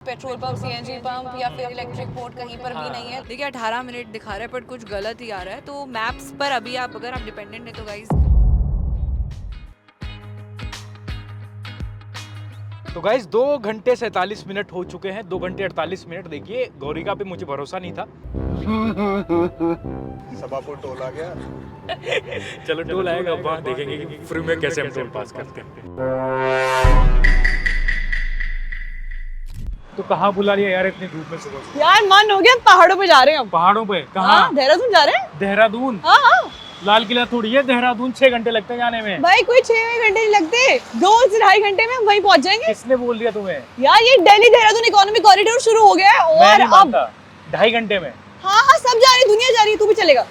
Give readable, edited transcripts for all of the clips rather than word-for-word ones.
Petrol pump, CNG pump या फिर electric port कहीं पर भी नहीं है। देखिए 18 मिनट दिखा रहा है पर कुछ गलत ही आ रहा है, तो मैप्स पर अभी आप अगर आप डिपेंडेंट है तो गाइस। तो गाइस 2 घंटे 47 मिनट हो चुके हैं, 2 घंटे 48 मिनट। देखिए गौरिका पे मुझे भरोसा नहीं था। सभापुर टोल आ गया। चलो टोल आएगा, अब वहाँ देखेंगे कि फ्री में कैसे हम टोल पास करते हैं। तो कहाँ बुला लिया यार इतनी धूप में सुबह सुबह? यार मन हो गया, पहाड़ों पे जा रहे हैं हम। पहाड़ों पे? कहाँ? देहरादून जा रहे हैं। देहरादून? हाँ। लाल किला थोड़ी है देहरादून, 6 घंटे लगते हैं जाने में। भाई कोई 6 घंटे नहीं लगते, 2 से 2.5 घंटे में हम वहीं पहुंच जाएंगे। किसने बोल दिया तुम्हें? यार ये दिल्ली देहरादून इकोनॉमिक कॉरिडोर शुरू हो गया है और अब 2.5 घंटे में? हाँ सब जा रही, दुनिया जा रही है, तू भी चलेगा?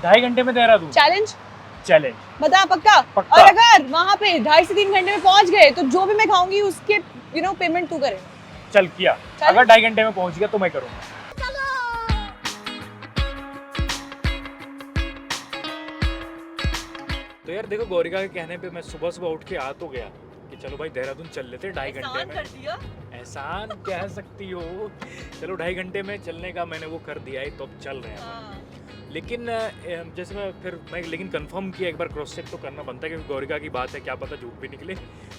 2.5 घंटे में देहरादून? चैलेंज बता। पक्का? पक्का। और अगर वहाँ पे 2.5 से 3 घंटे में पहुंच गए तो जो भी मैं खाऊंगी उसके पेमेंट तू करेगा। चल किया। अगर 2.5 घंटे में पहुंच गया तो मैं करूंगा। तो यार देखो गौरिका के कहने पे मैं सुबह सुबह उठ के आ तो गया कि चलो भाई देहरादून चल लेते 2.5 घंटे में। कर दिया। एहसान कह सकती हो। चलो 2.5 घंटे में चलने का मैंने वो कर दिया है, तो अब चल रहे हैं हम। लेकिन जैसे मैं लेकिन कंफर्म किया, एक बार क्रॉस चेक तो करना बनता है क्योंकि गौरिका की बात है, क्या पता झूठ भी निकले।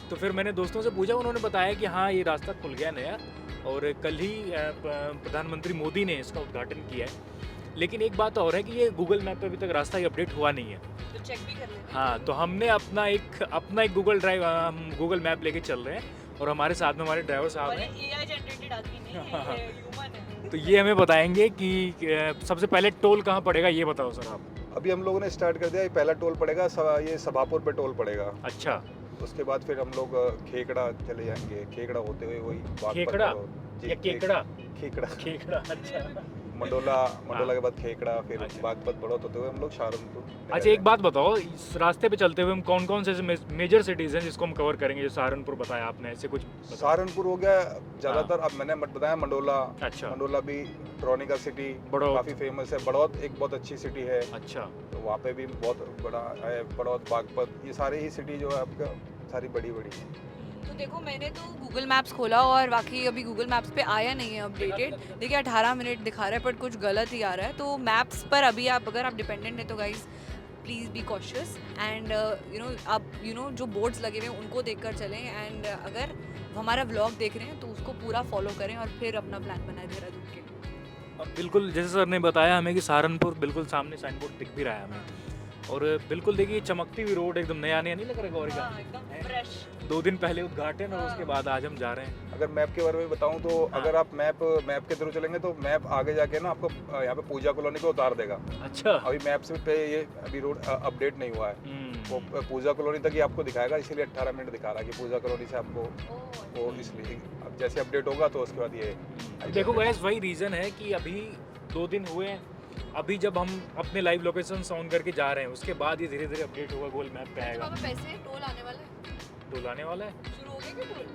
तो फिर मैंने दोस्तों से पूछा, उन्होंने बताया कि हाँ ये रास्ता खुल गया नया और कल ही प्रधानमंत्री मोदी ने इसका उद्घाटन किया है। लेकिन एक बात और है कि ये गूगल मैप पे अभी तक रास्ता अपडेट हुआ नहीं है, तो चेक भी कर लेते हैं। हाँ। तो हमने अपना एक गूगल ड्राइव, हम गूगल मैप लेके चल रहे हैं और हमारे साथ में हमारे ड्राइवर साहब हैं। AI जनरेटेड आदमी नहीं है, ये ह्यूमन है। तो ये हमें बताएंगे कि सबसे पहले टोल कहाँ पड़ेगा, ये बताओ सर आप। अभी हम लोगों ने स्टार्ट कर दिया, ये पहला टोल पड़ेगा ये सभापुर पे टोल पड़ेगा। अच्छा। उसके बाद फिर हम लोग खेकड़ा चले जाएंगे, खेकड़ा होते हुए वही बागपत खेकड़ा जी, या केकड़ा? खेकड़ा खेकड़ा, अच्छा। मंडोला के बाद खेकड़ा, फिर अच्छा। बागपत बढ़ोत होते हुए हम लोग सहारनपुर। अच्छा एक बात बताओ, इस रास्ते पे चलते हुए हम कौन कौन से मेजर सिटीज हैं जिसको हम कवर करेंगे? जो सहारनपुर बताया आपने, ऐसे कुछ बताओ। सहारनपुर हो गया ज्यादातर। अब मैंने बताया मंडोला। अच्छा। मंडोला भी ट्रॉनिकल सिटी बड़ौत काफी फेमस है। बड़ौत एक बहुत अच्छी सिटी है, अच्छा। तो वहाँ पे भी बहुत बड़ा है। बड़ौत, बागपत, ये सारे ही सिटी जो है आपका सारी बड़ी बड़ी है। तो देखो मैंने तो गूगल मैप्स खोला और वाकई अभी गूगल मैप्स पे आया नहीं है अपडेटेड। देखिए 18 मिनट दिखा रहा है पर कुछ गलत ही आ रहा है, तो मैप्स पर अभी आप अगर आप डिपेंडेंट है तो guys please be cautious and आप जो बोर्ड्स लगे हुए हैं उनको देखकर चलें। एंड अगर हमारा व्लॉग देख रहे हैं तो उसको पूरा फॉलो करें और फिर अपना प्लान बनाएं देहरादून के लिए। और बिल्कुल जैसे सर ने बताया हमें कि सहारनपुर बिल्कुल सामने साइन बोर्ड दिख भी रहा है हमें। और बिल्कुल देखिए चमकती हुई रोड, एकदम नया नहीं लग रहा है गौरिका? हाँ, एकदम फ्रेश। 2 दिन पहले उद्घाटन और उसके बाद आज हम जा रहे हैं। अगर मैप के बारे में बताऊं तो अगर आप मैप के थ्रू चलेंगे तो मैप आगे जाके ना आपको यहाँ पे पूजा कॉलोनी पे उतार देगा। अच्छा। अभी मैप से पे ये अभी रोड अपडेट नहीं हुआ है, वो पूजा कॉलोनी तक ही आपको दिखाएगा, इसीलिए 18 मिनट दिखा रहा है कि पूजा कॉलोनी से आपको वो, इसलिए अब जैसे अपडेट होगा तो उसके बाद ये देखो गैस वही रीज़न है कि अभी 2 दिन हुए हैं। अभी जब हम अपने लाइव लोकेशन ऑन करके जा रहे हैं उसके बाद ये धीरे धीरे अपडेट होगा, गूगल मैप पे आएगा। पैसे टोल आने वाला है, टोल आने वाला है? शुरू हो गए क्या टोल?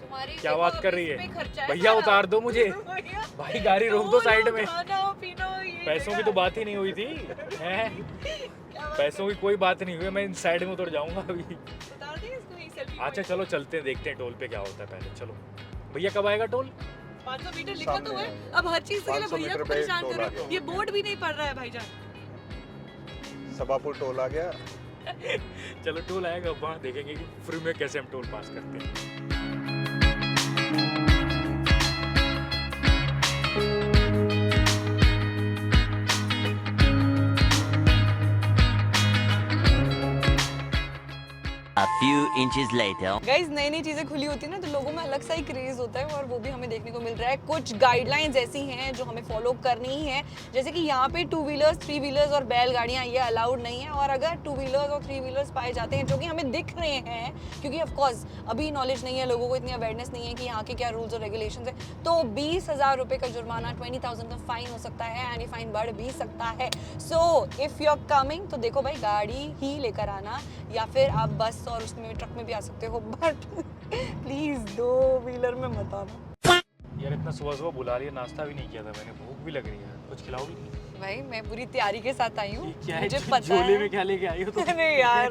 तुम्हारी क्या देखो, बात कर अभी रही इस पे है? खर्चा भैया सारा। उतार दो मुझे। भैया, भाई गाड़ी रोक दो साइड में। खाना पीना ये पैसों की तो बात ही नहीं हुई थी, हैं? पैसों की कोई बात नहीं हुई, मैं इन साइड में उतर जाऊंगा अभी। उतार दें इसको, एक सेल्फी। अच्छा चलो चलते हैं, देखते हैं टोल पे क्या होता है पहले। चलो भैया कब आएगा टोल? 500 मीटर लिखा तो है, सामने अब हर चीज के लिए 500 भैया को मीटर पे परेशान टोल कर रहे आ हो। गया। ये बोर्ड भी नहीं पढ़ रहा है भाईजान। सभापुर टोल आ गया। चलो टोल आएगा, वहाँ देखेंगे कि फ्री में कैसे हम टोल पास करते हैं। A few inches later. Guys नई नई चीजें खुली होती है ना तो लोगों में अलग सा ही क्रेज होता है और वो भी हमें देखने को मिल रहा है। कुछ गाइडलाइंस ऐसी हैं जो हमें फॉलो करनी ही है, जैसे कि यहाँ पे 2 व्हीलर्स 3 व्हीलर्स और बैलगाड़ियाँ ये अलाउड नहीं है। और अगर 2 व्हीलर्स और 3 व्हीलर्स पाए जाते हैं जो कि हमें दिख रहे हैं, क्योंकि ऑफ कोर्स अभी नॉलेज नहीं है लोगों को, इतनी अवेयरनेस नहीं है कि यहाँ के क्या रूल्स और रेगुलेशन है, तो 20,000 रुपये का जुर्माना, 20,000 का फाइन हो सकता है एंड ये फाइन बढ़ भी सकता है। So if you are coming तो देखो भाई गाड़ी ही लेकर आना, या फिर आप बस और उसमें ट्रक में भी आ सकते हो, बट प्लीज 2 व्हीलर में मत आना। यार इतना सुबह सुबह बुला लिया, नाश्ता भी नहीं किया था मैंने, भूख भी लग रही है, कुछ खिलाओगी? भाई मैं पूरी तैयारी के साथ आई हूँ, ये क्या है? मुझे पता झोले है। में क्या लेके आई हो तुम? अरे यार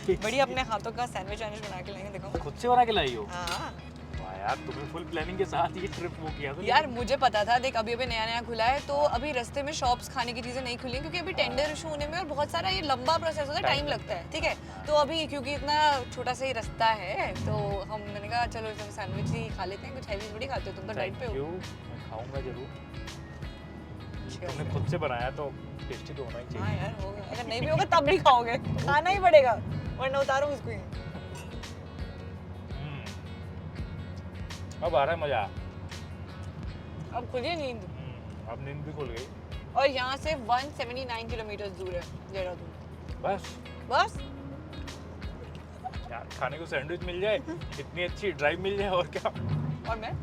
बड़ी अपने हाथों का सैंडविच बना के लाएंगे, देखो खुद से बना के लाई हो? हाँ। वाह यार, तुम्हें फुल प्लानिंग के साथ ये ट्रिप वो किया था। यार मुझे पता था, देख अभी अभी नया नया खुला है तो अभी रास्ते में शॉप्स खाने की चीज़ें नहीं खुली हैं क्योंकि अभी टेंडर इशू होने में और बहुत सारा ये लंबा प्रोसेस होता है, टाइम लगता है, ठीक है। तो अभी क्योंकि इतना छोटा सा ही रास्ता है तो मैंने कहा चलो सैंडविच ही खा लेते हैं, कुछ हैवी थोड़ी खाते हो, तुम तो डाइट पे हो। मैं खाऊंगा जरूर, तुमने खुद से बनाया तो टेस्टी तो होना ही हाँ चाहिए। यार होगा, अगर नहीं भी होगा तब भी खाओगे, खाना ही पड़ेगा वरना उतारो उसको ही। अब आ रहा है मजा। अब खुली नींद। अब नींद भी खुल गई। और यहाँ से 179 किलोमीटर दूर है देहरादून। बस यार खाने को सैंडविच मिल जाए, इतनी अच्छी ड्राइव मिल जाए, और क्या। और मैं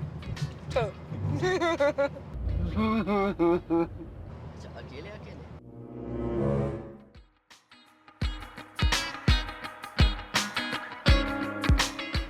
चलो अकेले अकेले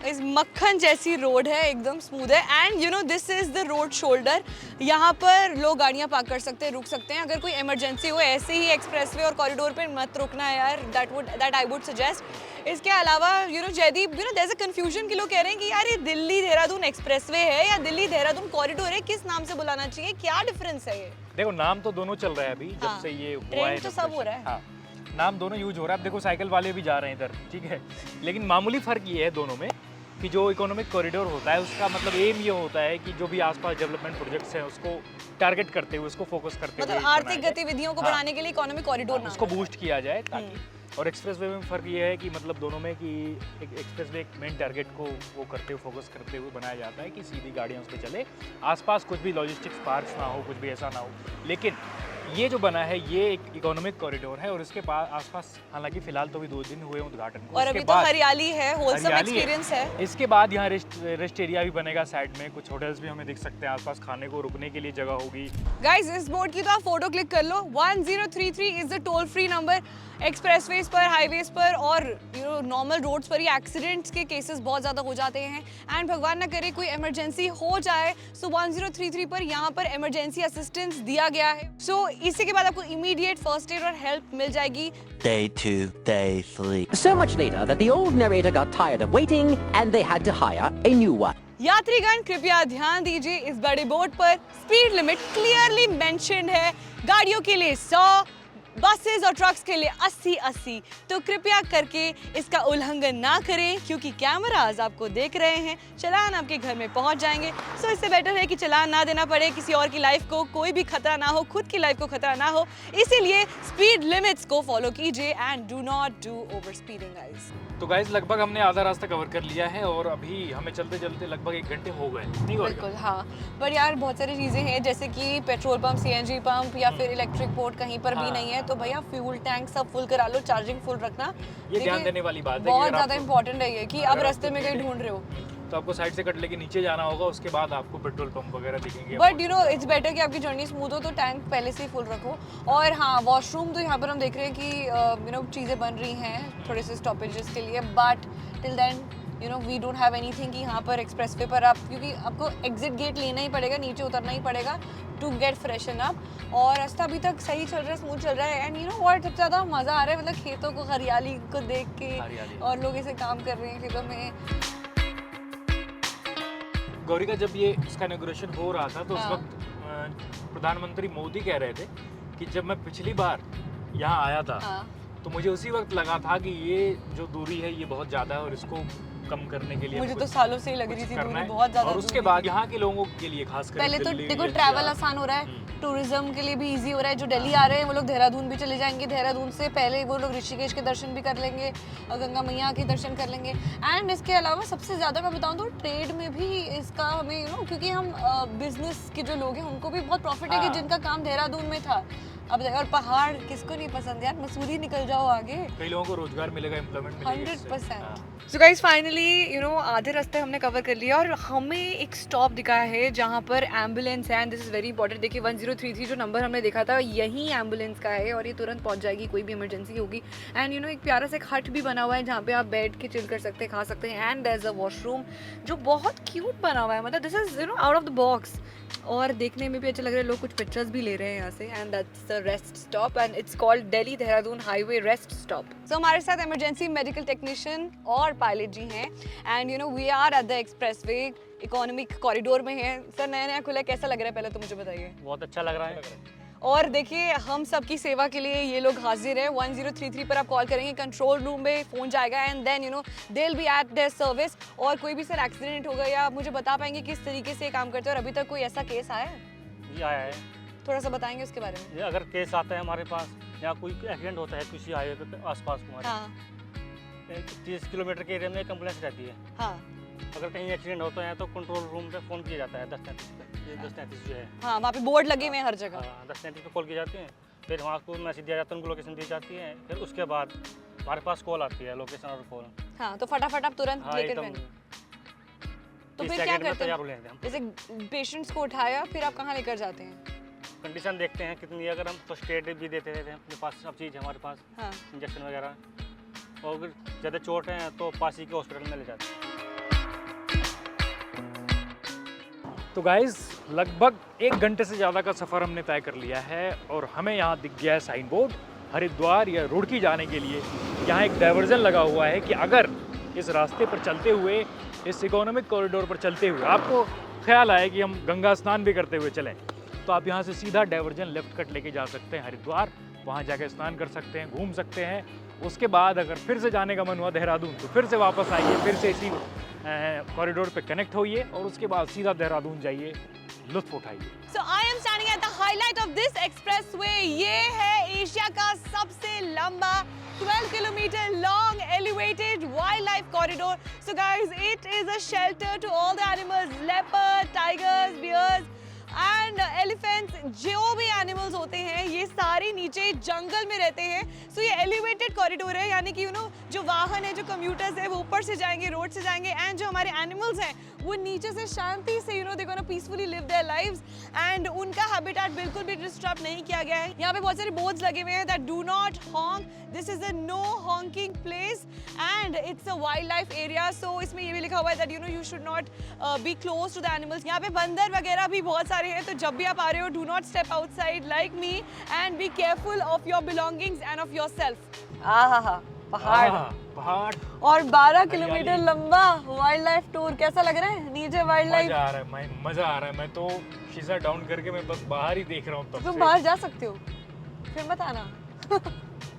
इस मक्खन जैसी रोड है, एकदम स्मूथ है and you no this is the road shoulder. यहाँ पर लोग गाड़ियाँ पार्क कर सकते हैं, रुक सकते हैं अगर कोई इमरजेंसी हो। ऐसे ही एक्सप्रेसवे और कॉरिडोर पे मत रुकना है यार, दैट आई वुड सजेस्ट। इसके अलावा you know Jaideep, you know there is a confusion कि लोग कह रहे हैं कि यार ये दिल्ली देहरादून एक्सप्रेसवे है या दिल्ली देहरादून कॉरिडोर है, किस नाम से बुलाना चाहिए, क्या डिफरेंस है ये? देखो नाम तो दोनों चल रहा है अभी, हाँ, जब से ये हुआ है ट्रेंड तो सब हो रहा है। हाँ, नाम दोनों यूज हो रहा है। अब देखो साइकिल वाले भी जा रहे हैं इधर, ठीक है, लेकिन मामूली फर्क ये है दोनों में कि जो इकोनॉमिक कॉरिडोर होता है उसका मतलब एम ये होता है कि जो भी आसपास डेवलपमेंट प्रोजेक्ट्स हैं उसको टारगेट करते हुए, उसको फोकस करते हुए मतलब आर्थिक गतिविधियों को हाँ। बढ़ाने के लिए इकोनॉमिक कॉरिडोर नाम उसको है। बूस्ट किया जाए ताकि। और एक्सप्रेसवे में फ़र्क ये है कि मतलब दोनों में कि एक एक्सप्रेसवे एक मेन टारगेट को वो करते हुए फोकस करते हुए बनाया जाता है कि सीधी गाड़ियाँ उस पर चले, आसपास कुछ भी लॉजिस्टिक्स पार्क्स ना हो, कुछ भी ऐसा ना हो। लेकिन ये जो बना है ये एक इकोनॉमिक कॉरिडोर है और इसके पास आसपास हालांकि फिलहाल तो भी 2 दिन हुए उद्घाटन को, और अभी तो हरियाली है, होलसम हरियाली एक्सपीरियंस है। इसके बाद यहाँ रेस्ट एरिया भी बनेगा साइड में, कुछ होटल्स भी हमें दिख सकते हैं आसपास, खाने को रुकने के लिए जगह होगी। गाइस इस बोर्ड की तो आप फोटो क्लिक कर लो। 1033 is the toll free number. Expressways पर, हाईवेज पर और यू नो नॉर्मल रोड्स पर ही एक्सीडेंट्स के केसेस बहुत ज़्यादा हो जाते हैं एंड भगवान ना करे कोई इमरजेंसी हो जाए, सो 1033 पर यहाँ पर इमरजेंसी असिस्टेंस दिया गया है। सो इसी के बाद आपको इमीडिएट फर्स्ट एड और हेल्प मिल जाएगी। Day 2, Day 3. So much later that the old narrator got tired of waiting and they had to hire a new one. यात्रीगण कृपया ध्यान दीजिए, इस बड़े बोर्ड पर स्पीड लिमिट क्लियरली मेंशन्ड है। गाड़ियों के लिए 100, बसेस और ट्रक्स के लिए 80-80। तो कृपया करके इसका उल्लंघन ना करें क्योंकि कैमरास आपको देख रहे हैं, चालान आपके घर में पहुंच जाएंगे। सो इससे बेटर है कि चालान ना देना पड़े, किसी और की लाइफ को कोई भी खतरा ना हो, खुद की लाइफ को खतरा ना हो, इसीलिए स्पीड लिमिट्स को फॉलो कीजिए and do not do over speeding guys. तो गाइस लगभग हमने आधा रास्ता कवर कर लिया है और अभी हमें चलते चलते लगभग 1 घंटे हो गए, नहीं हुआ क्या? बिल्कुल हाँ, पर यार बहुत सारी चीज़ें हैं जैसे कि पेट्रोल पंप, सीएनजी पंप या फिर इलेक्ट्रिक पोर्ट कहीं पर भी नहीं है, तो भैया फ्यूल टैंक सब फुल करा लो, चार्जिंग फुल रखना। ये ध्यान देने वाली बात है कि बहुत अगर ज़्यादा आपको- इंपॉर्टेंट है ये कि अब रास्ते में कहीं ढूंढ रहे हो तो आपको साइड से कट लेके नीचे जाना होगा, उसके बाद आपको पेट्रोल पंप वगैरह दिखेंगे। But you know it's better कि आपकी जर्नी स्मूथ हो तो टैंक पहले से ही फुल रखो। और हाँ, वॉशरूम तो यहाँ पर हम देख रहे हैं कि यू नो चीज़ें बन रही हैं थोड़े से स्टॉपेजेस के लिए, but till then you know we don't have anything कि यहाँ पर एक्सप्रेसवे पर आप, क्योंकि आपको एग्जिट गेट लेना ही पड़ेगा, नीचे उतरना ही पड़ेगा टू गेट फ्रेशन अप। और रास्ता अभी तक सही चल रहा है, स्मूथ चल रहा है एंड यू नो व्हाट सबसे ज़्यादा मज़ा आ रहा है मतलब खेतों को, हरियाली को देख के, हरियाली। और लोग ऐसे काम कर रहे हैं खेतों में। गौरी का जब ये इसका इनॉग्रेशन हो रहा था तो उस हाँ। वक्त प्रधानमंत्री मोदी कह रहे थे कि जब मैं पिछली बार यहाँ आया था हाँ। तो मुझे उसी वक्त लगा था कि ये जो दूरी है ये बहुत ज़्यादा है और इसको कम करने के लिए मुझे हमें तो कुछ- सालों से ही लग रही कुछ थी करना दूरी है। बहुत ज़्यादा और उसके दूरी बाद थी। यहाँ के लोगों के लिए खास कर पहले तो दिल्ली, देखो NCR, ट्रैवल आसान हो रहा है, टूरिज्म के लिए भी इजी हो रहा है। जो दिल्ली आ रहे हैं वो लोग देहरादून भी चले जाएंगे, देहरादून से पहले वो लोग ऋषिकेश के दर्शन भी कर लेंगे और गंगा मैया के दर्शन कर लेंगे। एंड इसके अलावा सबसे ज़्यादा मैं बताऊँ तो ट्रेड में भी इसका हमें यू नो, क्योंकि हम बिजनेस के जो लोग हैं उनको भी बहुत प्रॉफिट है कि हाँ। जिनका काम देहरादून में था। अब और पहाड़ किसको नहीं पसंद यार, मसूरी निकल जाओ आगे। कई लोगों को रोजगार मिलेगा, एम्प्लॉयमेंट मिलेगी इससे। 100%। So guys finally you know आधे रास्ते हमने कवर कर लिया और हमें एक स्टॉप दिखा है जहाँ पर एम्बुलेंस है and this is very important. देखिए 1033 जो नंबर हमने देखा था यही एम्बुलेंस का है और ये तुरंत पहुँच जाएगी कोई भी इमरजेंसी होगी। एंड यू नो एक प्यारा सा एक हट भी बना हुआ है जहाँ पे आप बैठ के चिल कर सकते हैं, खा सकते हैं and there is a washroom जो बहुत क्यूट बना हुआ है, मतलब this is you know out of the box और देखने में भी अच्छा लग रहा है। लोग कुछ पिक्चर्स भी ले रहे हैं यहाँ से and that's the rest stop and it's called Delhi Dehradun highway rest stop. So हमारे साथ इमरजेंसी मेडिकल टेक्नीशियन और पायलट जी हैं and you know we are at the expressway economic corridor में है। सर नया नया खुला है, कैसा लग रहा है पहले तो मुझे बताइए। बहुत अच्छा लग रहा है। और देखिए हम सबकी सेवा के लिए ये लोग हाजिर हैं। 1033 पर आप कॉल करेंगे, कंट्रोल रूम में फ़ोन जाएगा and then you know they will be at their service. और कोई भी सर एक्सीडेंट हो गया या आप मुझे बता पाएंगे किस तरीके से काम करते हैं और अभी तक कोई ऐसा केस आया है? जी आया है। थोड़ा सा बताएंगे उसके बारे में। ये अगर केस आता है हमारे पास या कोई एक्सीडेंट होता है किसी हाईवे पे आसपास हमारे हाँ 30 किलोमीटर के एरिया में एक एम्बुलेंस रहती है। हाँ अगर कहीं एक्सीडेंट होता है तो कंट्रोल रूम पे फ़ोन किया जाता है 1033 पे। ये 1033 जो है हाँ वहाँ पे बोर्ड लगे हुए हैं हर जगह। 1033 पे कॉल की जाती है, फिर वहाँ को मैसेज दिया जाता है, उनको लोकेशन दी जाती है, फिर उसके बाद हमारे पास कॉल आती है, लोकेशन और कॉल। हाँ तो फटाफट आप तुरंत हाँ लेकर एकदम तो 30 फिर क्या सेकंड में करते तैयार हैं? हो लेते हैं हम। जैसे पेशेंट्स को उठाया फिर आप कहाँ लेकर जाते हैं? कंडीशन देखते हैं कितनी, अगर हम फर्स्ट एड भी देते रहते हैं, अपने पास सब चीज़ है हमारे पास, हाँ इंजेक्शन वगैरह। और अगर ज़्यादा चोट है तो पास ही के हॉस्पिटल में ले जाते हैं। तो गाइस लगभग 1 घंटे से ज़्यादा का सफ़र हमने तय कर लिया है और हमें यहाँ दिख गया है साइन बोर्ड हरिद्वार या रुड़की जाने के लिए। यहाँ एक डाइवर्जन लगा हुआ है कि अगर इस रास्ते पर चलते हुए, इस इकोनॉमिक कॉरिडोर पर चलते हुए आपको ख्याल आए कि हम गंगा स्नान भी करते हुए चलें तो आप यहाँ से सीधा डाइवर्जन लेफ्ट कट लेके जा सकते हैं हरिद्वार। वहाँ जाकर स्नान कर सकते हैं, घूम सकते हैं। उसके बाद अगर फिर से जाने का मन हुआ देहरादून तो फिर से वापस आइए, फिर से इसी कॉरिडोर पे कनेक्ट होइए और उसके बाद सीधा देहरादून जाइए, लुत्फ उठाइए। So I am standing at the highlight of this expressway. ये है एशिया का सबसे लंबा 12 kilometer long elevated wildlife corridor. So guys, it is a shelter to all the animals, leopard, tigers, bears and elephants. जो भी animals होते हैं ये सारे नीचे जंगल में रहते हैं। सो ये एलिवेटेड कॉरिडोर है, यानी कि यू नो जो वाहन है, जो कम्यूटर्स है वो ऊपर से जाएंगे, रोड से जाएंगे एंड जो हमारे एनिमल्स हैं वो नीचे से शांति से you know they gonna peacefully live their lives and उनका हैबिटेट बिल्कुल भी डिस्टर्ब नहीं किया गया है। यहाँ पे बहुत सारे बोर्ड्स लगे हुए हैं that do not honk, this is a no honking place and it's a wildlife area. So इसमें ये भी लिखा हुआ है that you know you should not be close to the animals. यहाँ पे बंदर वगैरह भी बहुत सारे हैं, तो जब भी आप आ रहे हो do not step outside like me and be careful of your belongings end of yourself. आहा पहाड़ पहाड़ और 12 किलोमीटर लंबा वाइल्ड लाइफ टूर। कैसा लग रहा है नीचे वाइल्ड लाइफ? मजा आ रहा है, मजा आ रहा है। मैं तो शीशा डाउन करके मैं बस बाहर ही देख रहा हूँ तब तुम से। बाहर जा सकते हो, फिर मत आना।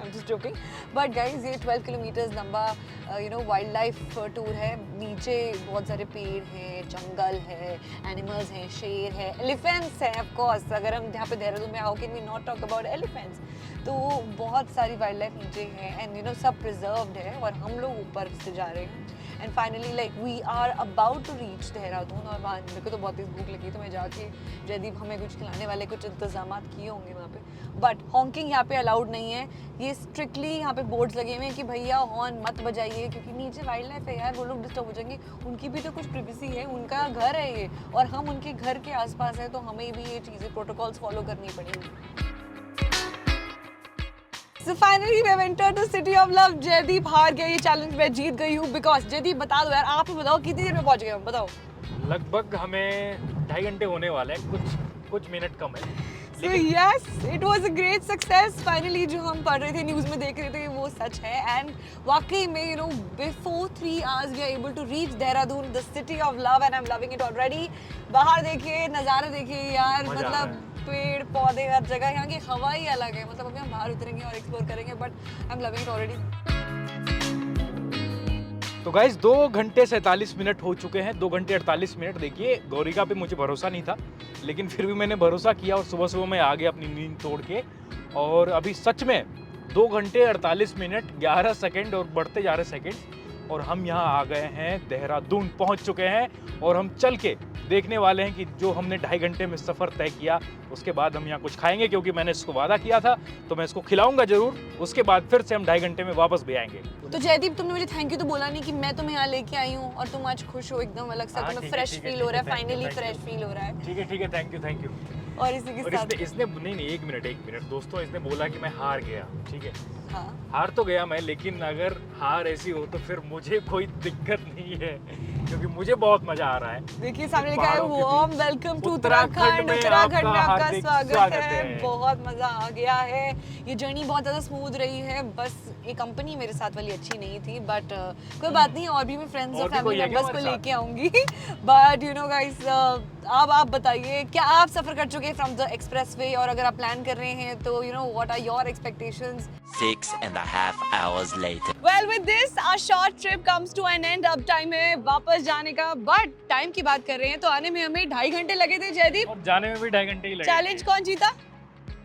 I'm just joking. But guys ये 12 किलोमीटर लंबा you know wild life tour है। नीचे बहुत सारे पेड़ हैं, जंगल है, एनिमल्स हैं, शेर है, एलिफेंट्स हैं ऑफ कोर्स। अगर हम यहाँ पे देहरादून में, how can we not talk about elephants? तो बहुत सारी वाइल्ड लाइफ नीचे है एंड यू नो सब प्रिजर्व्ड है और हम लोग ऊपर से जा रहे हैं and finally like we are about to reach Dehradun. और वहाँ मेरे को तो बहुत तेज़ भूख लगी तो मैं जाके जयदीप हमें कुछ खिलाने वाले कुछ इंतजाम किए होंगे वहाँ पे। बट हॉन्किंग यहाँ पे अलाउड नहीं है। ये स्ट्रिक्टली यहाँ पे बोर्ड्स लगे हुए हैं कि भैया हॉर्न मत बजाइए क्योंकि नीचे वाइल्ड लाइफ है यार, वो लोग डिस्टर्ब हो जाएंगे। उनकी भी तो कुछ प्रिवेसी है, उनका घर है ये और हम उनके घर के आसपास हैं तो हमें भी ये चीज़ें प्रोटोकॉल्स फॉलो करनी पड़ेंगी। So finally we have entered the city of love. Jaideep हार गया, ये चैलेंज मैं जीत गई हूँ बिकॉज जयदीप बता दो यार, आप ही बताओ कितनी देर में पहुँच गए हम, बताओ। लगभग हमें 2.5 घंटे होने वाले हैं, कुछ मिनट कम है। So yes, it was a great success. Finally जो हम पढ़ रहे थे, न्यूज़ में देख रहे थे, वो सच है एंड वाकई में you know before 3 hours we are able to reach Dehradun, the city of love and I'm loving it already. बाहर देखिए, नज़ारे देखिए यार, मतलब पेड़ पौधे हर जगह, यहाँ की हवा ही अलग है। मतलब अभी हम बाहर उतरेंगे और एक्सप्लोर करेंगे but I am loving it already. तो गाइज 2 घंटे 47 मिनट हो चुके हैं, 2 घंटे 48 मिनट। देखिए गौरिका पे मुझे भरोसा नहीं था लेकिन फिर भी मैंने भरोसा किया और सुबह सुबह मैं आ गया अपनी नींद तोड़ के। और अभी सच में 2 घंटे 48 मिनट 11 सेकंड और बढ़ते जा रहे सेकंड और हम यहाँ आ गए हैं, देहरादून पहुँच चुके हैं और हम चल के देखने वाले हैं कि जो हमने 2.5 घंटे में सफ़र तय किया उसके बाद हम यहाँ कुछ खाएंगे क्योंकि मैंने इसको वादा किया था तो मैं इसको खिलाऊंगा ज़रूर। उसके बाद फिर से हम 2.5 घंटे में वापस भी आएंगे। तो जयदीप तुमने मुझे थैंक यू तो बोला नहीं कि मैं तुम्हें यहाँ लेके आई हूँ और तुम आज खुश हो एकदम अलग सा, तुम्हें फ्रेश फील हो रहा है, फाइनली फ्रेश फील हो रहा है। ठीक है थैंक यू। और इसी के और साथ इसने नहीं एक मिनट दोस्तों, इसने बोला कि मैं हार गया, ठीक है, हाँ हार तो गया मैं, लेकिन अगर हार ऐसी हो तो फिर मुझे कोई दिक्कत नहीं है, क्योंकि मुझे बहुत मजा आ रहा है। देखिए सामने लिखा है पहाड़ों के वार्म बीच वेलकम टू उत्तराखंड उत्तराखंड में आपका हार्दिक स्वागत है। है। बहुत मजा आ गया है, ये जर्नी बहुत ज़्यादा स्मूथ रही है, बस ये कंपनी मेरे साथ वाली अच्छी नहीं थी, बट कोई बात नहीं, और भी मैं फ्रेंड्स और और भी कोई फैमिली है क्या मेंबर्स को हमारे लेके आऊंगी। बट यू नो गाइस, अब आप बताइए क्या आप सफ़र कर चुके हैं फ्रॉम द एक्सप्रेसवे, और अगर आप प्लान कर रहे हैं तो you know what are your expectations? 6.5 hours later. Well, with this, our short trip comes to an end. अब टाइम है वापस जाने का, बट टाइम की बात कर रहे हैं तो आने में हमें 2.5 घंटे लगे थे। जयदीप, और जाने में भी 2.5 घंटे ही लगे। चैलेंज कौन जीता?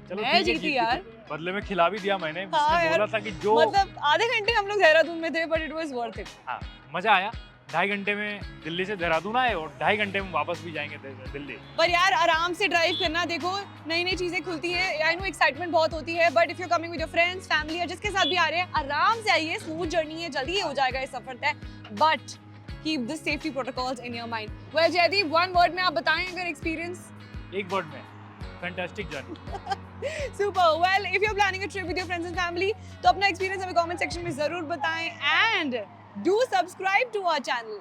चलो मैं ठीक है, जीती यार। बदले में खिला भी दिया मैंने, हाँ उसने यार, बोला था कि जो मतलब आधे घंटे हम लोग देहरादून में थे, but it was worth it. हाँ, मजा आया। 2.5 घंटे में दिल्ली से देहरादून आए और 2.5 घंटे में वापस भी जाएंगे दिल्ली। पर यार आराम से ड्राइव करना, देखो नई नई चीजें खुलती हैं, आई नो एक्साइटमेंट बहुत होती है, but if you coming with your friends family या जिसके साथ भी आ रहे हैं, आराम से आइए, स्मूथ जर्नी है, जल्दी ही हो जाएगा ये सफर तय, but keep the safety protocols in your mind. Well Jaideep, one word में आप बताएं अगर एक्सपीरियंस। एक वर्ड में, fantastic journey. Super. Well, if you're planning a trip with your friends and family, तो अपना एक्सपीरियंस हमें कमेंट सेक्शन में जरूर बताएं, and do subscribe to our channel.